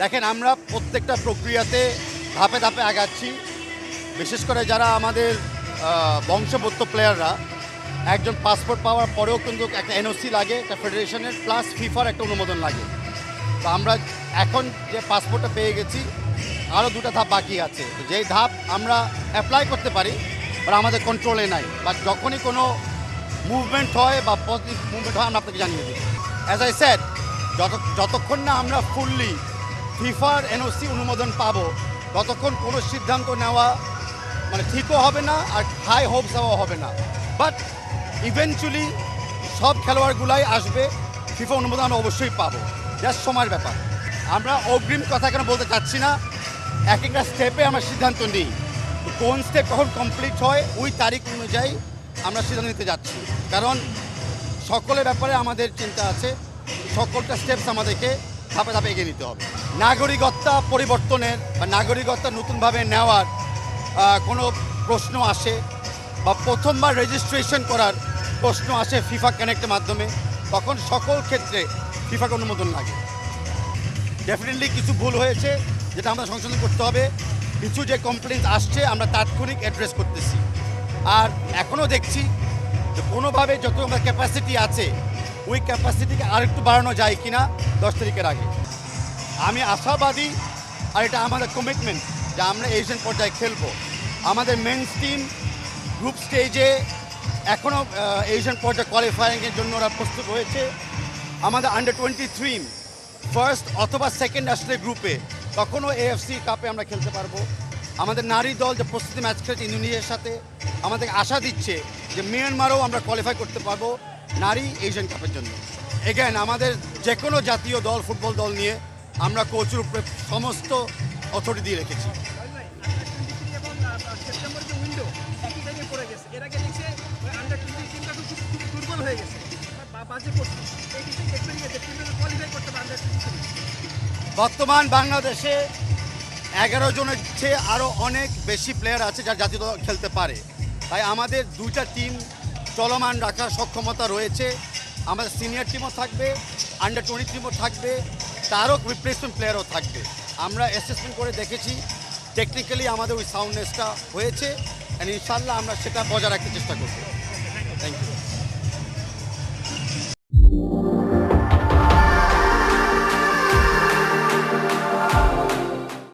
দেখেন আমরা প্রত্যেকটা প্রক্রিয়াতে ধাপে ধাপে আগাচ্ছি। বিশেষ করে যারা আমাদের বংশবদ্ধ প্লেয়াররা, একজন পাসপোর্ট পাওয়ার পরেও কিন্তু একটা এনওসি লাগে, একটা ফেডারেশনের প্লাস ফিফার একটা অনুমোদন লাগে। তো আমরা এখন যে পাসপোর্টটা পেয়ে গেছি, আরও দুটো ধাপ বাকি আছে। তো যেই ধাপ আমরা অ্যাপ্লাই করতে পারি বা আমাদের কন্ট্রোলে নাই, বা যখনই কোনো মুভমেন্ট হয় বা পজিটিভ মুভমেন্ট হয় আমরা আপনাকে জানিয়ে দিই। অ্যাজ আই সেড, যতক্ষণ না আমরা ফুললি ফিফার এনওসি অনুমোদন পাবো, ততক্ষণ কোনো সিদ্ধান্ত নেওয়া মানে ঠিকও হবে না আর হাই হোপস দেওয়া হবে না। বাট ইভেনচুয়ালি সব খেলোয়াড়গুলাই আসবে, ফিফা অনুমোদন আমরা অবশ্যই পাবো, জাস্ট সময়ের ব্যাপার। আমরা অগ্রিম কথা কেন বলতে চাচ্ছি না, এক একটা স্টেপে আমরা সিদ্ধান্ত নিই। কোন স্টেপ কখন কমপ্লিট হয় ওই তারিখ অনুযায়ী আমরা সিদ্ধান্ত নিতে যাচ্ছি, কারণ সকলের ব্যাপারে আমাদের চিন্তা আছে, সকলটা স্টেপস আমাদেরকে ধাপে ধাপে এগিয়ে নিতে হবে। নাগরিকত্বা পরিবর্তনের বা নাগরিকত্বা নতুনভাবে নেওয়ার কোনো প্রশ্ন আসে বা প্রথমবার রেজিস্ট্রেশন করার প্রশ্ন আসে ফিফা কানেক্টের মাধ্যমে, তখন সকল ক্ষেত্রে ফিফাকে অনুমোদন লাগে। ডেফিনেটলি কিছু ভুল হয়েছে যেটা আমরা সংশোধন করতে হবে, কিছু যে কমপ্লেন আসছে আমরা তাৎক্ষণিক অ্যাড্রেস করতেছি। আর এখনও দেখছি যে কোনোভাবে যত আমরা ক্যাপাসিটি আছে ওই ক্যাপাসিটিকে আরেকটু বাড়ানো যায় কিনা 10 তারিখের আগে। আমি আশাবাদী, আর এটা আমাদের কমিটমেন্ট যে আমরা এশিয়ান পর্যায়ে খেলবো। আমাদের মেন্স টিম গ্রুপ স্টেজে এখনও এশিয়ান পর্যায়ে কোয়ালিফাইংয়ের জন্য ওরা প্রস্তুত হয়েছে। আমাদের আন্ডার-23 ফার্স্ট অথবা সেকেন্ড আসলে গ্রুপে তখনও এএফসি কাপে আমরা খেলতে পারবো। আমাদের নারী দল যে প্রস্তুতি ম্যাচ খেলছে ইন্দোনেশিয়ার সাথে, আমাদের আশা দিচ্ছে যে মিয়ানমারও আমরা কোয়ালিফাই করতে পারবো নারী এশিয়ান কাপের জন্য। এগেন আমাদের যে কোনো জাতীয় দল, ফুটবল দল নিয়ে আমরা কোচের উপরে সমস্ত অথরিটি দিয়ে রেখেছি। বর্তমান বাংলাদেশে 11 জনের চেয়ে আরও অনেক বেশি প্লেয়ার আছে যারা জাতীয় দল খেলতে পারে। তাই আমাদের দুইটা টিম চলমান রাখার সক্ষমতা রয়েছে। আমাদের সিনিয়র টিমও থাকবে, আন্ডার-20 টিমও থাকবে, তারও রিপ্লেসমেন্ট প্লেয়ারও থাকবে। আমরা অ্যাসেসমেন্ট করে দেখেছি, টেকনিক্যালি আমাদের ওই সাউন্ডনেসটা হয়েছে, অ্যান্ড ইনশাল্লাহ আমরা সেটা বজায় রাখতে চেষ্টা করব। Thank you.